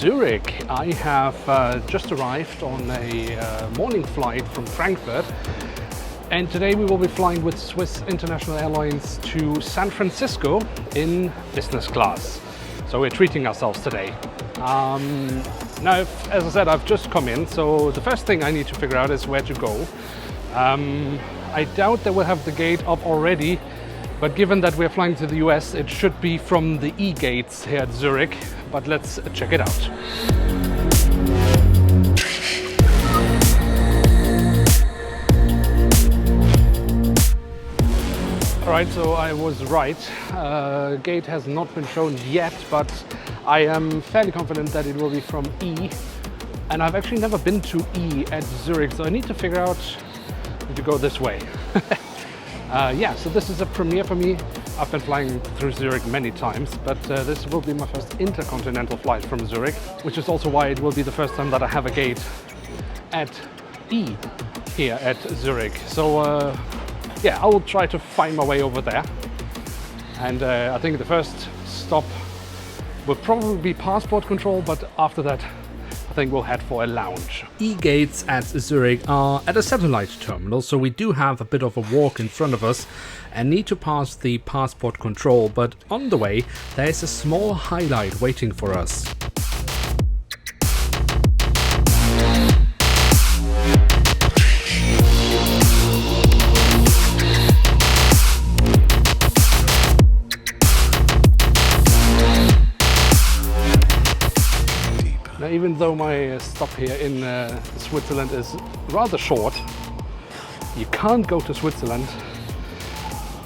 Zurich. I have just arrived on a morning flight from Frankfurt, and today we will be flying with Swiss International Airlines to San Francisco in business class. So we're treating ourselves today. Now, as I said, I've just come in, so the first thing I need to figure out is where to go. I doubt they will have the gate up already, but given that we're flying to the US, it should be from the E gates here at Zurich, but let's check it out. Alright, so I was right. Gate has not been shown yet, but I am fairly confident that it will be from E. And I've actually never been to E at Zurich, so I need to figure out to go this way. Yeah, so this is a premiere for me. I've been flying through Zurich many times, but this will be my first intercontinental flight from Zurich, which is also why it will be the first time that I have a gate at E here at Zurich. So yeah, I will try to find my way over there. And I think the first stop will probably be passport control, but after that I think we'll head for a lounge. E-gates at Zurich are at a satellite terminal, so we do have a bit of a walk in front of us and need to pass the passport control, but on the way there is a small highlight waiting for us. Now, even though my stop here in Switzerland is rather short, you can't go to Switzerland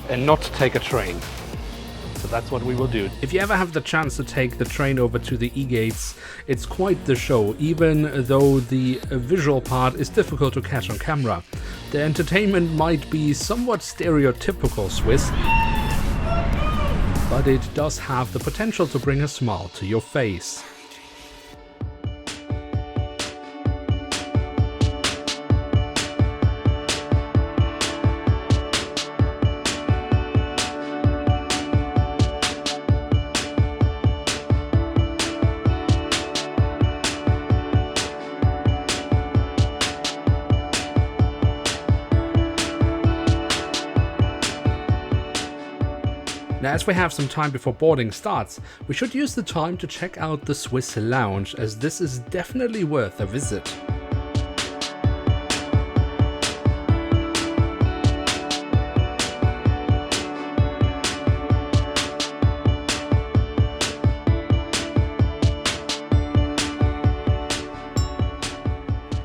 and not take a train. So that's what we will do. If you ever have the chance to take the train over to the E-gates, it's quite the show, even though the visual part is difficult to catch on camera. The entertainment might be somewhat stereotypical Swiss, but it does have the potential to bring a smile to your face. Now, as we have some time before boarding starts, we should use the time to check out the Swiss lounge, as this is definitely worth a visit.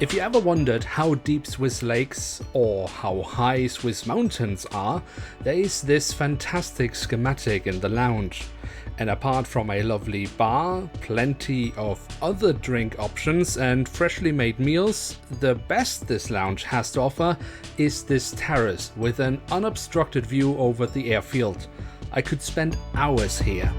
If you ever wondered how deep Swiss lakes or how high Swiss mountains are, there is this fantastic schematic in the lounge. And apart from a lovely bar, plenty of other drink options and freshly made meals, the best this lounge has to offer is this terrace with an unobstructed view over the airfield. I could spend hours here.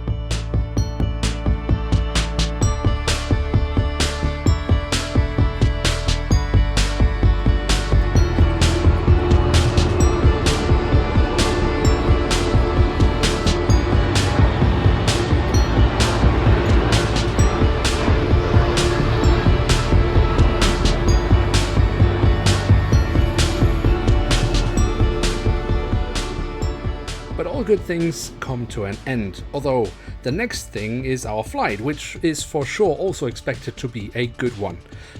But all good things come to an end, although the next thing is our flight, which is for sure also expected to be a good one.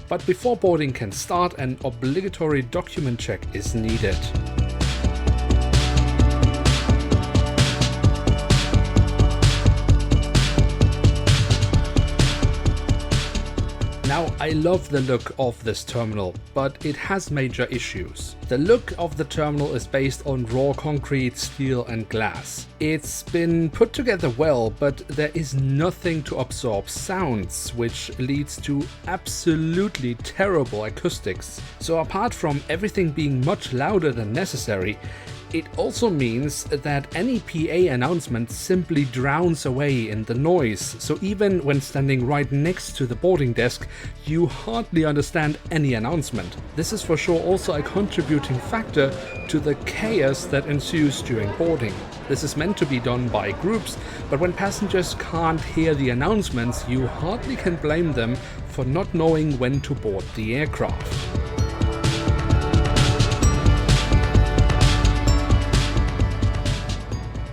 But before boarding can start, an obligatory document check is needed. Now, I love the look of this terminal, but it has major issues. The look of the terminal is based on raw concrete, steel and glass. It's been put together well, but there is nothing to absorb sounds, which leads to absolutely terrible acoustics. So apart from everything being much louder than necessary, It also means that any PA announcement simply drowns away in the noise, so even when standing right next to the boarding desk, you hardly understand any announcement. This is for sure also a contributing factor to the chaos that ensues during boarding. This is meant to be done by groups, but when passengers can't hear the announcements, you hardly can blame them for not knowing when to board the aircraft.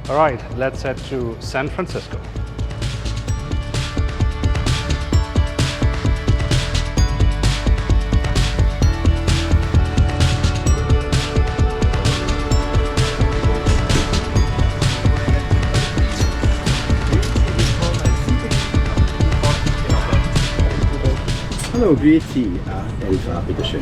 All right, let's head to San Francisco. Hallo, grüezi. Elfa, bitteschön.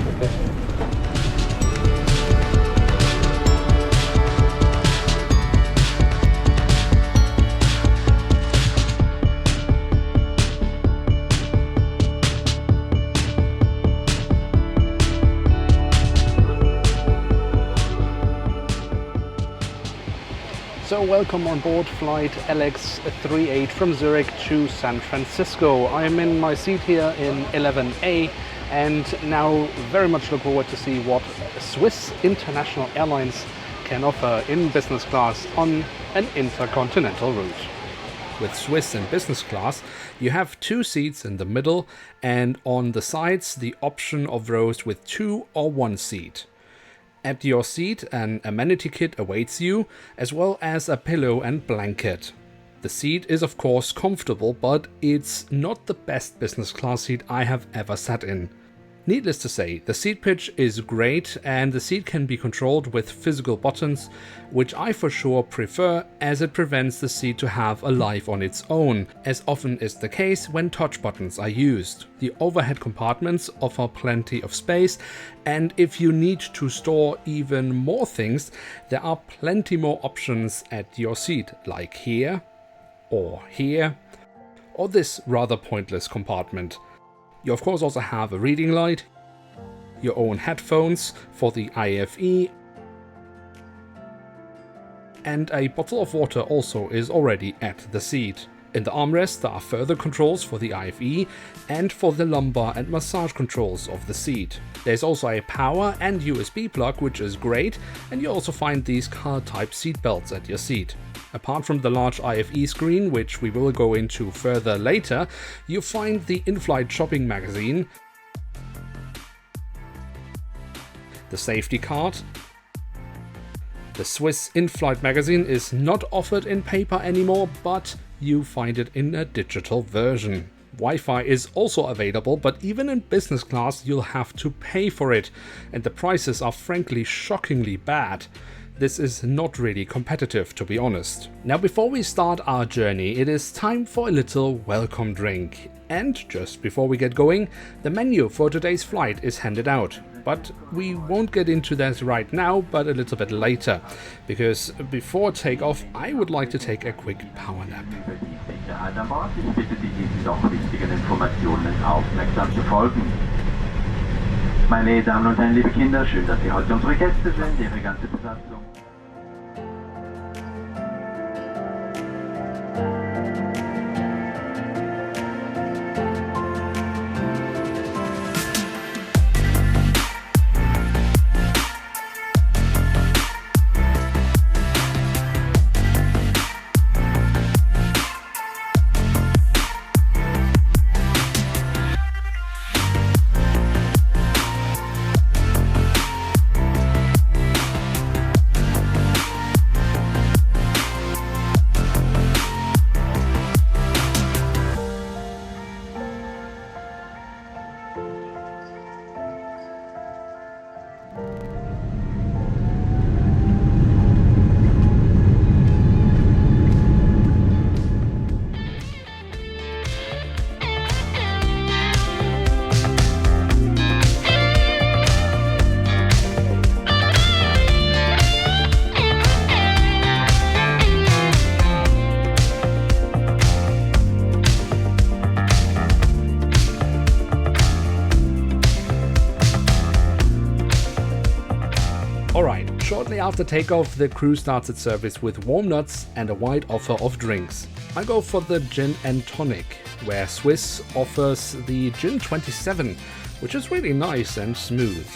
So welcome on board flight LX38 from Zurich to San Francisco. I am in my seat here in 11A and now very much look forward to see what Swiss International Airlines can offer in business class on an intercontinental route. With Swiss and business class, you have 2 seats in the middle and on the sides the option of rows with 2 or 1 seat. At your seat, an amenity kit awaits you, as well as a pillow and blanket. The seat is of course comfortable, but it's not the best business class seat I have ever sat in. Needless to say, the seat pitch is great and the seat can be controlled with physical buttons, which I for sure prefer as it prevents the seat to have a life on its own, as often is the case when touch buttons are used. The overhead compartments offer plenty of space, and if you need to store even more things, there are plenty more options at your seat, like here, or this rather pointless compartment. You of course also have a reading light, your own headphones for the IFE, and a bottle of water also is already at the seat. In the armrest there are further controls for the IFE and for the lumbar and massage controls of the seat. There's also a power and USB plug, which is great, and you also find these car-type seat belts at your seat. Apart from the large IFE screen, which we will go into further later, you find the in-flight shopping magazine, the safety card. The Swiss in-flight magazine is not offered in paper anymore, but you find it in a digital version. Wi-Fi is also available, but even in business class you'll have to pay for it, and the prices are frankly shockingly bad. This is not really competitive, to be honest. Now, before we start our journey, it is time for a little welcome drink. And just before we get going, the menu for today's flight is handed out. But we won't get into that right now, but a little bit later. Because before takeoff, I would like to take a quick power nap. Meine Damen und Herren, liebe Kinder, schön, dass Sie heute unsere Gäste sind, Ihre ganze Besatzung. After takeoff, the crew starts its service with warm nuts and a wide offer of drinks. I go for the gin and tonic, where Swiss offers the Gin 27, which is really nice and smooth.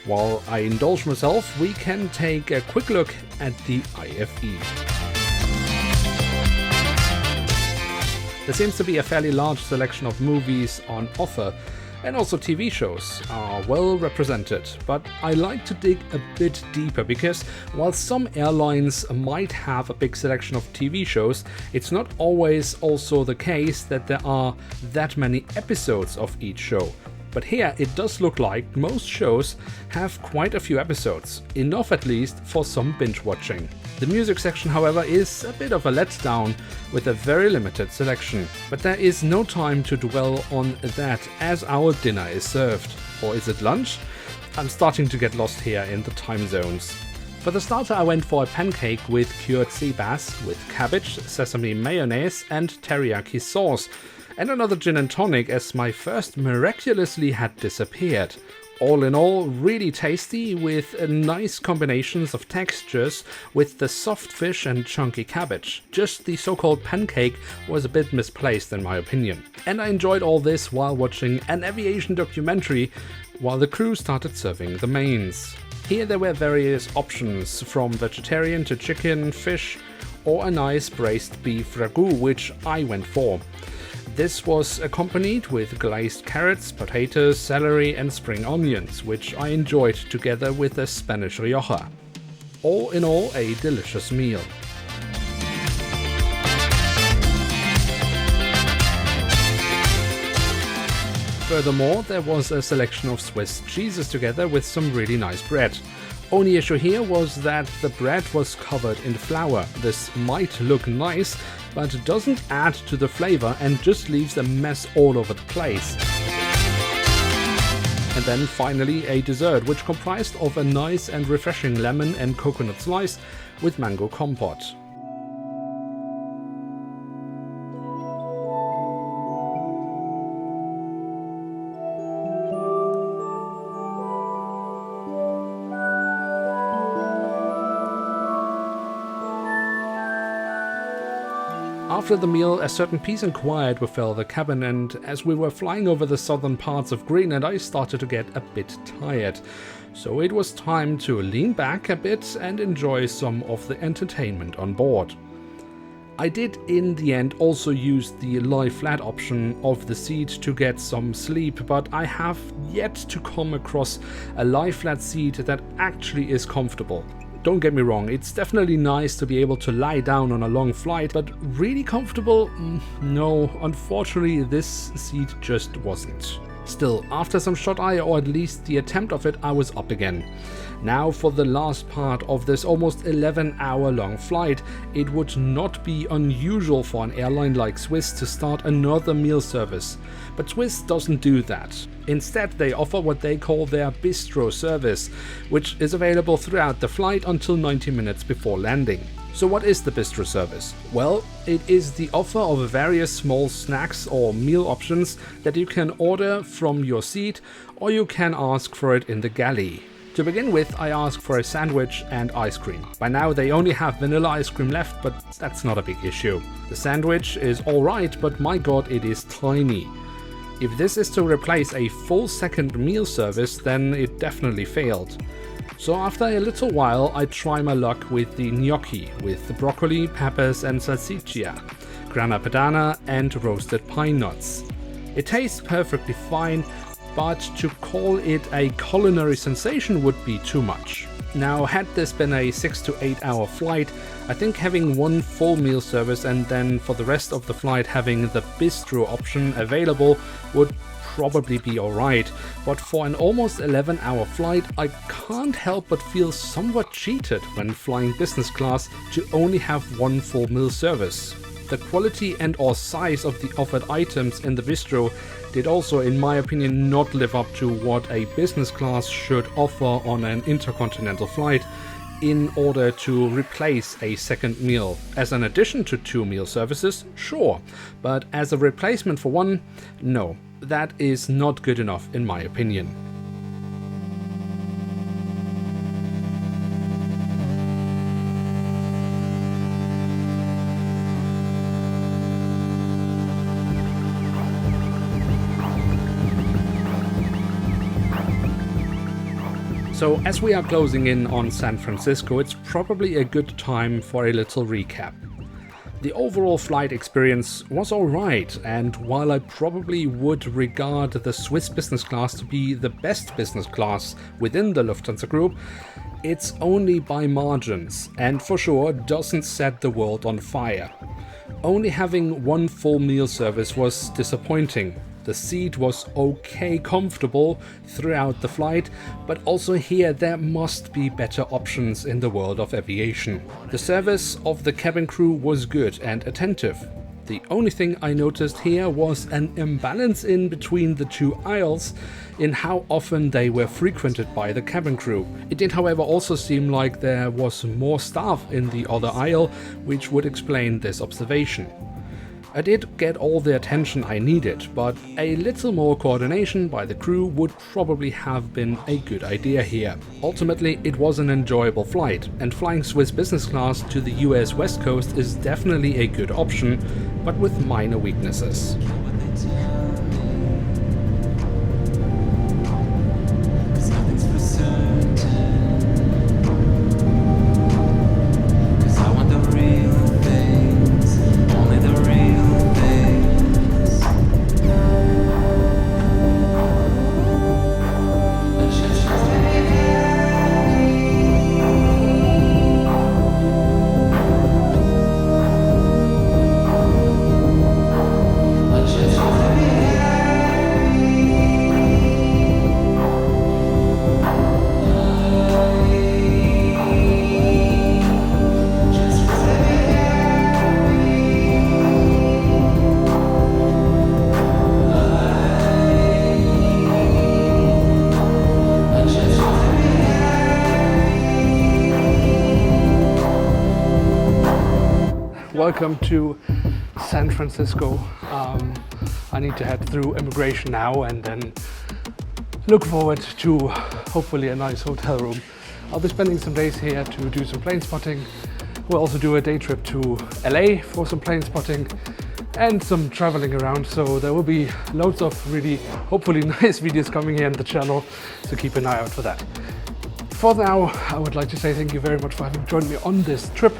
While I indulge myself, we can take a quick look at the IFE. There seems to be a fairly large selection of movies on offer, and also TV shows are well represented, but I like to dig a bit deeper because while some airlines might have a big selection of TV shows, it's not always also the case that there are that many episodes of each show. But here it does look like most shows have quite a few episodes, enough at least for some binge watching. The music section, however, is a bit of a letdown with a very limited selection. But there is no time to dwell on that as our dinner is served. Or is it lunch? I'm starting to get lost here in the time zones. For the starter, I went for a pancake with cured sea bass with cabbage, sesame mayonnaise and teriyaki sauce, and another gin and tonic as my first miraculously had disappeared. All in all, really tasty with nice combinations of textures with the soft fish and chunky cabbage. Just the so-called pancake was a bit misplaced in my opinion. And I enjoyed all this while watching an aviation documentary while the crew started serving the mains. Here there were various options from vegetarian to chicken, fish, or a nice braised beef ragu, which I went for. This was accompanied with glazed carrots, potatoes, celery and spring onions, which I enjoyed together with a Spanish rioja. All in all, a delicious meal. Furthermore, there was a selection of Swiss cheeses together with some really nice bread. Only issue here was that the bread was covered in flour. This might look nice, but doesn't add to the flavor and just leaves a mess all over the place. And then finally a dessert, which comprised of a nice and refreshing lemon and coconut slice with mango compote. After the meal, a certain peace and quiet befell the cabin, and as we were flying over the southern parts of Greenland, I started to get a bit tired. So it was time to lean back a bit and enjoy some of the entertainment on board. I did in the end also use the lie flat option of the seat to get some sleep, but I have yet to come across a lie flat seat that actually is comfortable. Don't get me wrong, it's definitely nice to be able to lie down on a long flight, but really comfortable? No, unfortunately this seat just wasn't. Still, after some shut eye, or at least the attempt of it, I was up again. Now for the last part of this almost 11-hour long flight, it would not be unusual for an airline like Swiss to start another meal service. But Swiss doesn't do that. Instead, they offer what they call their bistro service, which is available throughout the flight until 90 minutes before landing. So what is the bistro service? Well, it is the offer of various small snacks or meal options that you can order from your seat, or you can ask for it in the galley. To begin with, I asked for a sandwich and ice cream. By now they only have vanilla ice cream left, but that's not a big issue. The sandwich is alright, but my god, it is tiny. If this is to replace a full second meal service, then it definitely failed. So after a little while, I try my luck with the gnocchi, with the broccoli, peppers and salsiccia, grana padano and roasted pine nuts. It tastes perfectly fine, but to call it a culinary sensation would be too much. Now, had this been a 6 to 8 hour flight, I think having one full meal service and then for the rest of the flight having the bistro option available would probably be alright, but for an almost 11-hour flight, I can't help but feel somewhat cheated when flying business class to only have one full meal service. The quality and or size of the offered items in the bistro did also, in my opinion, not live up to what a business class should offer on an intercontinental flight in order to replace a second meal. As an addition to 2 meal services, sure, but as a replacement for one, no. That is not good enough in my opinion. So as we are closing in on San Francisco, it's probably a good time for a little recap. The overall flight experience was alright, and while I probably would regard the Swiss business class to be the best business class within the Lufthansa group, it's only by margins, and for sure doesn't set the world on fire. Only having one full meal service was disappointing. The seat was okay comfortable throughout the flight, but also here there must be better options in the world of aviation. The service of the cabin crew was good and attentive. The only thing I noticed here was an imbalance in between the two aisles in how often they were frequented by the cabin crew. It did, however, also seem like there was more staff in the other aisle, which would explain this observation. I did get all the attention I needed, but a little more coordination by the crew would probably have been a good idea here. Ultimately, it was an enjoyable flight, and flying Swiss business class to the US West Coast is definitely a good option, but with minor weaknesses. Welcome to San Francisco. I need to head through immigration now and then look forward to hopefully a nice hotel room. I'll be spending some days here to do some plane spotting. We'll also do a day trip to LA for some plane spotting and some traveling around, so there will be loads of really hopefully nice videos coming here on the channel, so keep an eye out for that. For now, I would like to say thank you very much for having joined me on this trip.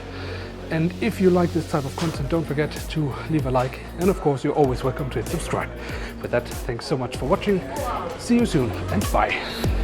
And if you like this type of content, don't forget to leave a like, and of course you're always welcome to hit subscribe. With that, thanks so much for watching, see you soon and bye.